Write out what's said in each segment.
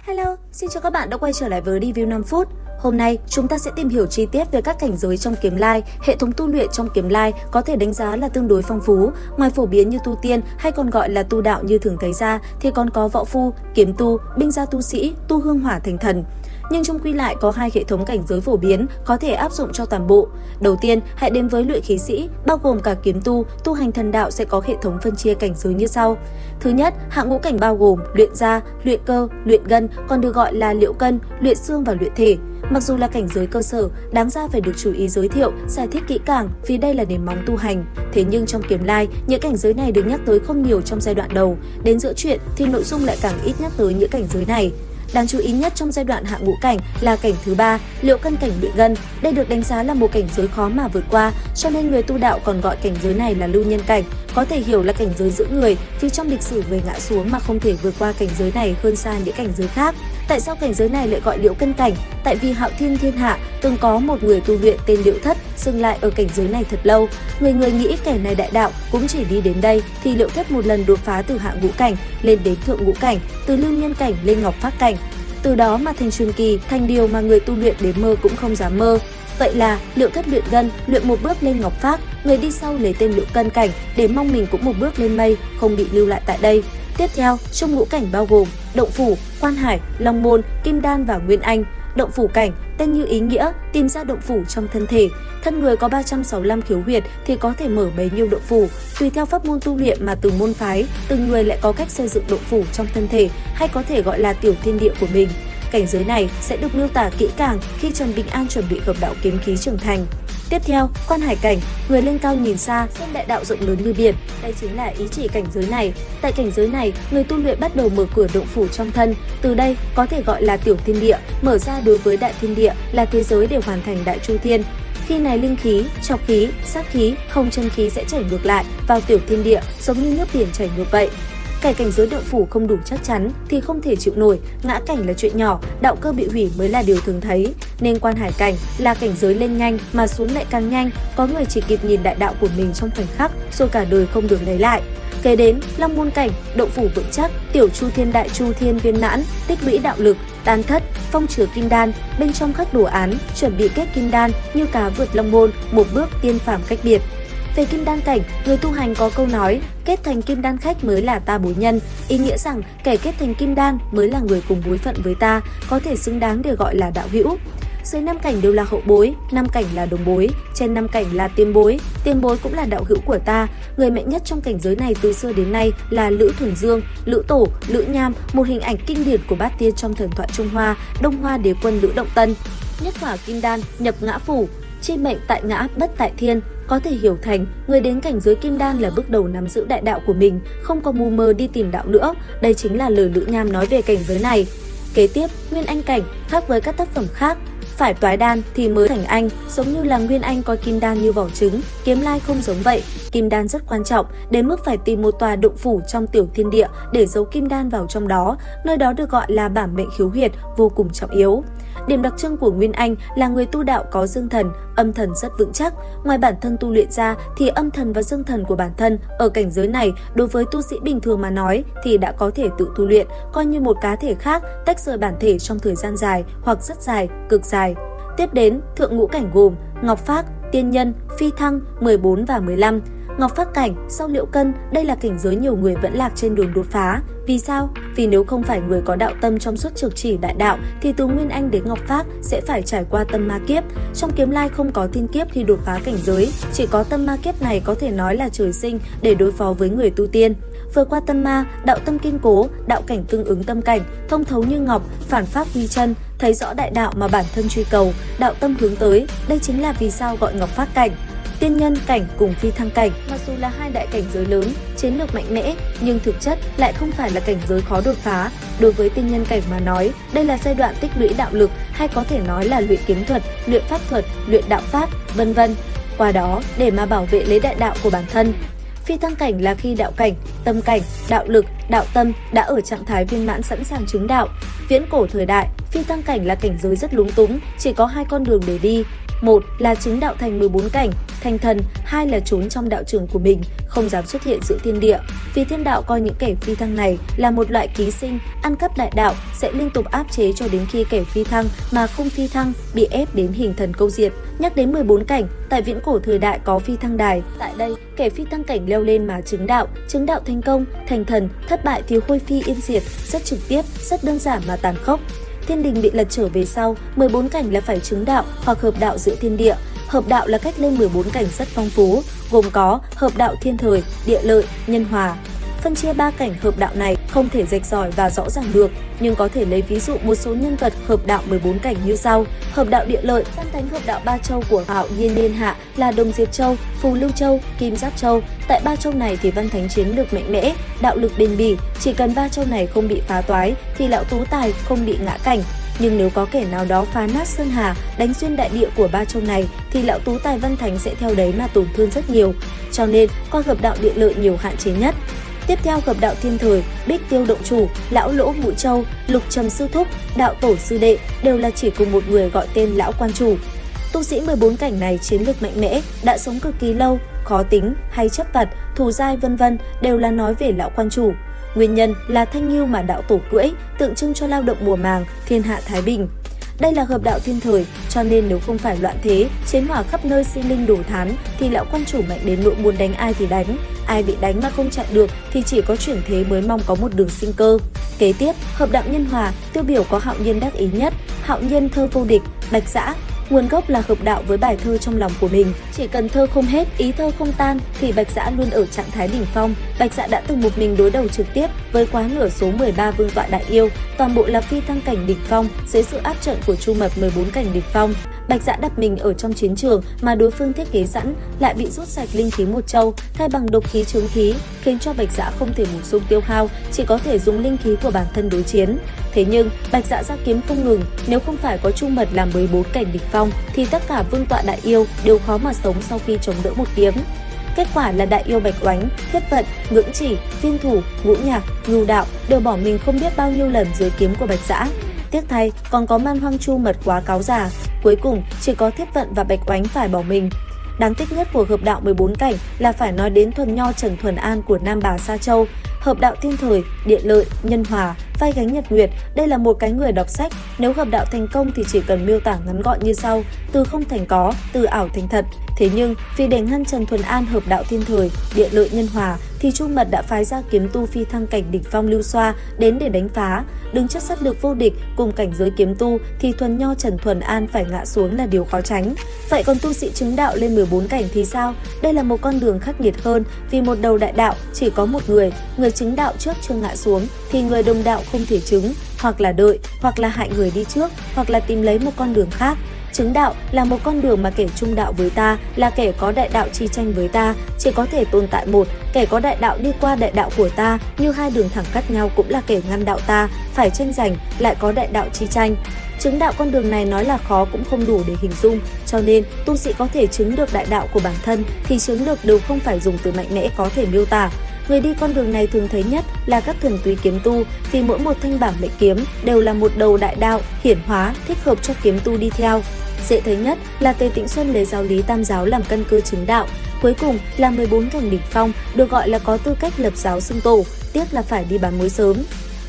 Hello, xin chào các bạn đã quay trở lại với review 5 phút. Hôm nay, chúng ta sẽ tìm hiểu chi tiết về các cảnh giới trong kiếm lai. Hệ thống tu luyện trong kiếm lai có thể đánh giá là tương đối phong phú. Ngoài phổ biến như tu tiên hay còn gọi là tu đạo như thường thấy ra, thì còn có võ phu, kiếm tu, binh gia tu sĩ, tu hương hỏa thành thần. Nhưng chung quy lại có hai hệ thống cảnh giới phổ biến có thể áp dụng cho toàn bộ. Đầu tiên, hãy đến với luyện khí sĩ, bao gồm cả kiếm tu hành thần đạo sẽ có hệ thống phân chia cảnh giới như sau. Thứ nhất, hạng ngũ cảnh bao gồm luyện da, luyện cơ, luyện gân, còn được gọi là liệu cân, luyện xương và luyện thể. Mặc dù là cảnh giới cơ sở, đáng ra phải được chú ý giới thiệu, giải thích kỹ càng vì đây là nền móng tu hành. Thế nhưng trong kiếm lai, những cảnh giới này được nhắc tới không nhiều trong giai đoạn đầu. Đến giữa truyện thì nội dung lại càng ít nhắc tới những cảnh giới này. Đáng chú ý nhất trong giai đoạn hạng ngũ cảnh là cảnh thứ 3, liệu cân cảnh luyện gân. Đây được đánh giá là một cảnh giới khó mà vượt qua, cho nên người tu đạo còn gọi cảnh giới này là lưu nhân cảnh. Có thể hiểu là cảnh giới giữ người, vì trong lịch sử người ngã xuống mà không thể vượt qua cảnh giới này hơn xa những cảnh giới khác. Tại sao cảnh giới này lại gọi liệu cân cảnh? Tại vì Hạo Thiên thiên hạ từng có một người tu luyện tên Liệu Thất dừng lại ở cảnh giới này thật lâu. Người nghĩ kẻ này đại đạo cũng chỉ đi đến đây, thì Liệu Thất một lần đột phá từ hạng ngũ cảnh lên đến thượng ngũ cảnh, từ lưu nhân cảnh lên ngọc phát cảnh. Từ đó mà thành truyền kỳ, thành điều mà người tu luyện đến mơ cũng không dám mơ. Vậy là Liệu Thất luyện gân, luyện một bước lên ngọc phác, người đi sau lấy tên Liệu Cân cảnh để mong mình cũng một bước lên mây, không bị lưu lại tại đây. Tiếp theo, trong ngũ cảnh bao gồm Động Phủ, Quan Hải, Long Môn, Kim Đan và Nguyên Anh. Động Phủ cảnh, tên như ý nghĩa, tìm ra động phủ trong thân thể. Thân người có 365 khiếu huyệt thì có thể mở bấy nhiêu động phủ. Tùy theo pháp môn tu luyện mà từng môn phái, từng người lại có cách xây dựng động phủ trong thân thể, hay có thể gọi là tiểu thiên địa của mình. Cảnh giới này sẽ được miêu tả kỹ càng khi Trần Bình An chuẩn bị hợp đạo kiếm khí trưởng thành. Tiếp theo, Quan Hải cảnh, người lên cao nhìn xa, xem đại đạo rộng lớn như biển. Đây chính là ý chỉ cảnh giới này. Tại cảnh giới này, người tu luyện bắt đầu mở cửa động phủ trong thân. Từ đây có thể gọi là tiểu thiên địa, mở ra đối với đại thiên địa là thế giới để hoàn thành đại chu thiên. Khi này linh khí, trọc khí, sát khí, hồng chân khí sẽ chảy ngược lại vào tiểu thiên địa, giống như nước biển chảy ngược vậy. Kẻ cảnh giới động phủ không đủ chắc chắn thì không thể chịu nổi, ngã cảnh là chuyện nhỏ, đạo cơ bị hủy mới là điều thường thấy. Nên Quan Hải cảnh là cảnh giới lên nhanh mà xuống lại càng nhanh, có người chỉ kịp nhìn đại đạo của mình trong khoảnh khắc rồi cả đời không được lấy lại. Kế đến Long Môn cảnh, động phủ vững chắc, tiểu chu thiên đại chu thiên viên mãn, tích lũy đạo lực, đan thất, phong chứa kim đan, bên trong khắc đồ án, chuẩn bị kết kim đan như cá vượt long môn, một bước tiên phàm cách biệt. Về kim đan cảnh, người tu hành có câu nói, kết thành kim đan khách mới là ta bối nhân, ý nghĩa rằng kẻ kết thành kim đan mới là người cùng bối phận với ta, có thể xứng đáng để gọi là đạo hữu. Dưới 5 cảnh đều là hậu bối, 5 cảnh là đồng bối, trên 5 cảnh là tiền bối cũng là đạo hữu của ta. Người mạnh nhất trong cảnh giới này từ xưa đến nay là Lữ Thuần Dương, Lữ Tổ, Lữ Nham, một hình ảnh kinh điển của bát tiên trong thần thoại Trung Hoa, Đông Hoa đế quân Lữ Động Tân. Nhất hỏa kim đan, nhập ngã phủ, chi mệnh tại ngã, bất tại thiên. Có thể hiểu thành, người đến cảnh giới kim đan là bước đầu nắm giữ đại đạo của mình, không có mù mờ đi tìm đạo nữa. Đây chính là lời Lữ Nham nói về cảnh giới này. Kế tiếp, Nguyên Anh cảnh, khác với các tác phẩm khác, phải toái đan thì mới thành anh, giống như là Nguyên Anh coi kim đan như vỏ trứng, kiếm lai không giống vậy. Kim đan rất quan trọng, đến mức phải tìm một tòa động phủ trong tiểu thiên địa để giấu kim đan vào trong đó, nơi đó được gọi là bản mệnh khiếu huyệt, vô cùng trọng yếu. Điểm đặc trưng của Nguyên Anh là người tu đạo có dương thần, âm thần rất vững chắc. Ngoài bản thân tu luyện ra thì âm thần và dương thần của bản thân ở cảnh giới này đối với tu sĩ bình thường mà nói thì đã có thể tự tu luyện, coi như một cá thể khác tách rời bản thể trong thời gian dài hoặc rất dài, cực dài. Tiếp đến, thượng ngũ cảnh gồm Ngọc Phác, Tiên Nhân, Phi Thăng 14 và 15. Ngọc Phác cảnh sau Liệu Cân, đây là cảnh giới nhiều người vẫn lạc trên đường đột phá. Vì sao? Vì nếu không phải người có đạo tâm trong suốt trực chỉ đại đạo thì từ Nguyên Anh đến Ngọc Phác sẽ phải trải qua tâm ma kiếp. Trong kiếm lai không có thiên kiếp khi đột phá cảnh giới, chỉ có tâm ma kiếp này có thể nói là trời sinh để đối phó với người tu tiên. Vừa qua tâm ma, đạo tâm kiên cố, đạo cảnh tương ứng tâm cảnh, thông thấu như ngọc, phản pháp quy chân, thấy rõ đại đạo mà bản thân truy cầu, đạo tâm hướng tới. Đây chính là vì sao gọi Ngọc Phác cảnh. Tiên Nhân cảnh cùng Phi Thăng cảnh, mặc dù là hai đại cảnh giới lớn, chiến lược mạnh mẽ, nhưng thực chất lại không phải là cảnh giới khó đột phá. Đối với Tiên Nhân cảnh mà nói, đây là giai đoạn tích lũy đạo lực, hay có thể nói là luyện kiếm thuật, luyện pháp thuật, luyện đạo pháp, vân vân. Qua đó, để mà bảo vệ lấy đại đạo của bản thân. Phi Thăng cảnh là khi đạo cảnh, tâm cảnh, đạo lực, đạo tâm đã ở trạng thái viên mãn sẵn sàng chứng đạo. Viễn cổ thời đại, Phi Thăng cảnh là cảnh giới rất lúng túng, chỉ có hai con đường để đi. một là chứng đạo thành 14 cảnh, thành thần, hai là trốn trong đạo trường của mình, không dám xuất hiện giữa thiên địa. Vì thiên đạo coi những kẻ phi thăng này là một loại ký sinh, ăn cắp đại đạo, sẽ liên tục áp chế cho đến khi kẻ phi thăng mà không phi thăng bị ép đến hình thần câu diệt. Nhắc đến 14 cảnh, tại viễn cổ thời đại có phi thăng đài. Tại đây, kẻ phi thăng cảnh leo lên mà chứng đạo thành công, thành thần, thất bại thì hôi phi yên diệt, rất trực tiếp, rất đơn giản mà tàn khốc. Thiên đình bị lật trở về sau, 14 cảnh là phải chứng đạo hoặc hợp đạo giữa thiên địa. Hợp đạo là cách lên 14 cảnh rất phong phú, gồm có hợp đạo thiên thời, địa lợi, nhân hòa. Phân chia 3 cảnh hợp đạo này không thể rạch ròi và rõ ràng được, nhưng có thể lấy ví dụ một số nhân vật hợp đạo 14 cảnh như sau. Hợp đạo địa lợi, Văn Thánh hợp đạo 3 châu của Hạo Nhiên Niên Hạ là Đồng Diệp Châu, Phù Lưu Châu, Kim Giáp Châu. Tại 3 châu này thì Văn Thánh chiến lược mạnh mẽ, đạo lực bền bỉ, chỉ cần 3 châu này không bị phá toái thì lão tú tài không bị ngã cảnh. Nhưng nếu có kẻ nào đó phá nát sơn hà, đánh xuyên đại địa của 3 châu này thì lão tú tài Văn Thánh sẽ theo đấy mà tổn thương rất nhiều. Cho nên coi hợp đạo địa lợi nhiều hạn chế nhất. Tiếp theo hợp đạo thiên thời, Bích Tiêu Động Chủ, Lão Lỗ Mũi Châu, Lục Trầm Sư Thúc, Đạo Tổ Sư Đệ đều là chỉ cùng một người gọi tên Lão Quan Chủ. Tu sĩ 14 cảnh này chiến lược mạnh mẽ, đã sống cực kỳ lâu, khó tính hay chấp vặt, thù dai vân vân đều là nói về Lão Quan Chủ. Nguyên nhân là thanh ngưu mà đạo tổ cưỡi, tượng trưng cho lao động mùa màng, thiên hạ thái bình. Đây là hợp đạo thiên thời, cho nên nếu không phải loạn thế, chiến hỏa khắp nơi sinh linh đổ thán thì Lão Quan Chủ mạnh đến nỗi muốn đánh ai thì đánh. Ai bị đánh mà không chạy được thì chỉ có chuyển thế mới mong có một đường sinh cơ. Kế tiếp, hợp đạo nhân hòa, tiêu biểu có Hạo Nhiên đắc ý nhất. Hạo Nhiên thơ vô địch, Bạch Dã. Nguồn gốc là hợp đạo với bài thơ trong lòng của mình. Chỉ cần thơ không hết, ý thơ không tan thì Bạch Dã luôn ở trạng thái đỉnh phong. Bạch Dã đã từng một mình đối đầu trực tiếp với quá nửa số 13 vương tọa đại yêu, toàn bộ là phi thăng cảnh đỉnh phong dưới sự áp trận của Chu Mật 14 cảnh đỉnh phong. Bạch Dã đặt mình ở trong chiến trường mà đối phương thiết kế sẵn, lại bị rút sạch linh khí một châu, thay bằng độc khí chướng khí, khiến cho Bạch Dã không thể bổ sung tiêu hao, chỉ có thể dùng linh khí của bản thân đối chiến. Thế nhưng Bạch Dã ra kiếm không ngừng, nếu không phải có Chu Mật làm 14 cảnh đỉnh phong thì tất cả vương tọa đại yêu đều khó mà sống sau khi chống đỡ một kiếm. Kết quả là đại yêu Bạch Oánh, Thiết Vận, Ngưỡng Chỉ, Viên Thủ, Ngũ Nhạc, Ngưu Đạo đều bỏ mình không biết bao nhiêu lần dưới kiếm của Bạch Dã. Tiếc thay còn có Man Hoang Chu Mật quá cáo già, cuối cùng chỉ có Thiết Vận và Bạch Oánh phải bỏ mình. Đáng tiếc nhất của hợp đạo 14 cảnh là phải nói đến Thuần Nho Trần Thuần An của Nam Bà Sa Châu. Hợp đạo thiên thời, địa lợi, nhân hòa, vai gánh nhật nguyệt, đây là một cái người đọc sách, nếu hợp đạo thành công thì chỉ cần miêu tả ngắn gọn như sau: từ không thành có, từ ảo thành thật. Thế nhưng vì để ngăn Trần Thuần An hợp đạo thiên thời, địa lợi nhân hòa thì Chu Mật đã phái ra kiếm tu phi thăng cảnh đỉnh phong Lưu Xoa đến để đánh phá. Đứng trước sát lược vô địch cùng cảnh giới kiếm tu thì Thuần Nho Trần Thuần An phải ngã xuống là điều khó tránh. Vậy còn tu sĩ chứng đạo lên 14 cảnh thì sao? Đây là một con đường khắc nghiệt hơn, vì một đầu đại đạo chỉ có một người chứng đạo trước chưa ngã xuống thì người đồng đạo không thể chứng, hoặc là đợi, hoặc là hại người đi trước, hoặc là tìm lấy một con đường khác. Chứng đạo là một con đường mà kẻ trung đạo với ta, là kẻ có đại đạo chi tranh với ta, chỉ có thể tồn tại một, kẻ có đại đạo đi qua đại đạo của ta, như hai đường thẳng cắt nhau cũng là kẻ ngăn đạo ta, phải tranh giành, lại có đại đạo chi tranh. Chứng đạo con đường này nói là khó cũng không đủ để hình dung, cho nên tu sĩ có thể chứng được đại đạo của bản thân thì chứng được đều không phải dùng từ mạnh mẽ có thể miêu tả. Người đi con đường này thường thấy nhất là các thuần túy kiếm tu, vì mỗi một thanh bảng mệnh kiếm đều là một đầu đại đạo hiển hóa thích hợp cho kiếm tu đi theo. Dễ thấy nhất là Tề Tịnh Xuân lấy giáo lý tam giáo làm căn cơ chứng đạo, cuối cùng là 14 cảnh đỉnh phong, được gọi là có tư cách lập giáo xưng tổ, tiếc là phải đi bán muối sớm.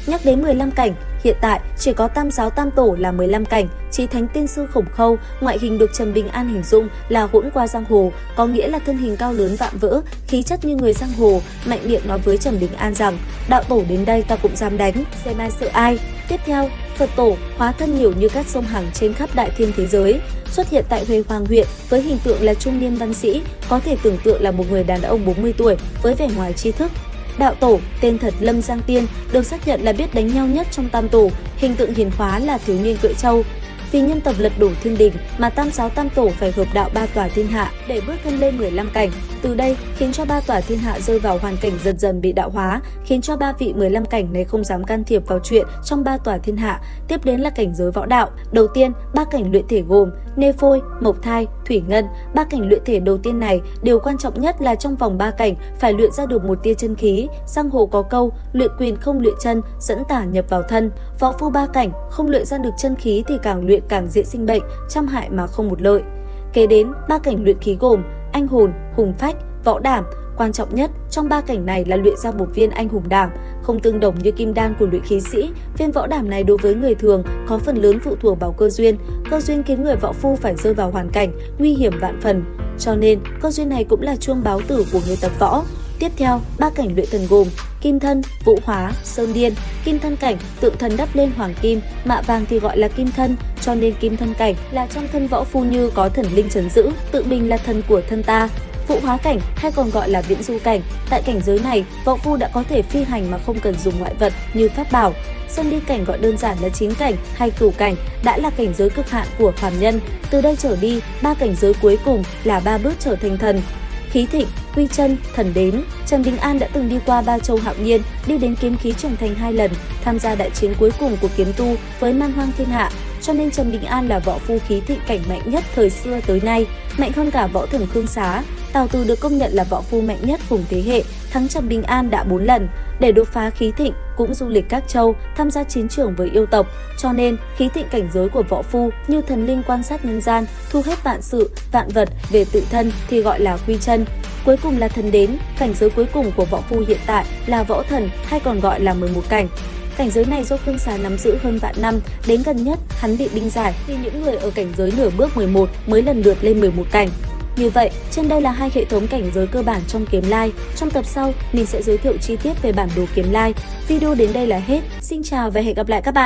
Nhắc đến 15 cảnh, hiện tại chỉ có tam giáo tam tổ là 15 cảnh, Chí Thánh Tiên Sư Khổng Khâu, ngoại hình được Trần Bình An hình dung là hỗn qua giang hồ, có nghĩa là thân hình cao lớn vạm vỡ, khí chất như người giang hồ, mạnh miệng nói với Trần Bình An rằng: đạo tổ đến đây ta cũng dám đánh, xem ai sợ ai. Tiếp theo, Phật tổ hóa thân nhiều như các sông Hằng trên khắp đại thiên thế giới, xuất hiện tại Huế Hoàng huyện với hình tượng là trung niên văn sĩ, có thể tưởng tượng là một người đàn ông 40 tuổi với vẻ ngoài tri thức. Đạo tổ, tên thật Lâm Giang Tiên, được xác nhận là biết đánh nhau nhất trong tam tổ, hình tượng hiền hóa là thiếu niên cưỡi trâu. Vì nhân tập lật đổ thiên đình mà tam giáo tam tổ phải hợp đạo ba tòa thiên hạ để bước thân lên 15 cảnh. Từ đây khiến cho ba tòa thiên hạ rơi vào hoàn cảnh dần dần bị đạo hóa, khiến cho ba vị 15 cảnh này không dám can thiệp vào chuyện trong ba tòa thiên hạ. Tiếp đến là cảnh giới võ đạo. Đầu tiên, ba cảnh luyện thể gồm Nê Phôi, Mộc Thai, Thủy Ngân. Ba cảnh luyện thể đầu tiên này, điều quan trọng nhất là trong vòng 3 cảnh phải luyện ra được một tia chân khí. Giang hồ có câu, luyện quyền không luyện chân, dẫn tả nhập vào thân. Võ phu ba cảnh không luyện ra được chân khí thì càng luyện càng dễ sinh bệnh, trăm hại mà không một lợi. Kế đến, 3 cảnh luyện khí gồm anh hồn, hùng phách, võ đảm. Quan trọng nhất trong 3 cảnh này là luyện ra một viên anh hùng đảm, không tương đồng như kim đan của luyện khí sĩ. Viên võ đảm này đối với người thường có phần lớn phụ thuộc vào cơ duyên khiến người võ phu phải rơi vào hoàn cảnh nguy hiểm vạn phần. Cho nên, cơ duyên này cũng là chuông báo tử của người tập võ. Tiếp theo, 3 cảnh luyện thần gồm kim thân, vũ hóa, sơn điên. Kim thân cảnh, tượng thần đắp lên hoàng kim, mạ vàng thì gọi là kim thân, cho nên kim thân cảnh là trong thân võ phu như có thần linh trấn giữ, tự mình là thần của thân ta. Vũ hóa cảnh hay còn gọi là viễn du cảnh, tại cảnh giới này, võ phu đã có thể phi hành mà không cần dùng ngoại vật như pháp bảo. Sơn điên cảnh gọi đơn giản là chín cảnh hay cửu cảnh, đã là cảnh giới cực hạn của phàm nhân. Từ đây trở đi, 3 cảnh giới cuối cùng là 3 bước trở thành thần. Khí thịnh, quy chân, thần đến. Trần Bình An đã từng đi qua Ba Châu Hạo Nhiên, đi đến kiếm khí trưởng thành 2 lần, tham gia đại chiến cuối cùng của kiếm tu với man hoang thiên hạ. Cho nên Trần Bình An là võ phu khí thịnh cảnh mạnh nhất thời xưa tới nay, mạnh hơn cả võ thần Khương Xá. Tào Từ được công nhận là võ phu mạnh nhất cùng thế hệ, thắng Trần Bình An đã 4 lần. Để đột phá khí thịnh, cũng du lịch các châu, tham gia chiến trường với yêu tộc. Cho nên, khí thịnh cảnh giới của võ phu như thần linh quan sát nhân gian, thu hết vạn sự, vạn vật về tự thân thì gọi là quy chân. Cuối cùng là thần đến, cảnh giới cuối cùng của võ phu hiện tại là võ thần hay còn gọi là 11 cảnh. Cảnh giới này do Khương Xá nắm giữ hơn vạn năm, đến gần nhất hắn bị binh giải thì những người ở cảnh giới nửa bước 11 mới lần lượt lên 11 cảnh. Như vậy, trên đây là 2 hệ thống cảnh giới cơ bản trong kiếm lai. Trong tập sau, mình sẽ giới thiệu chi tiết về bản đồ kiếm lai. Video đến đây là hết. Xin chào và hẹn gặp lại các bạn.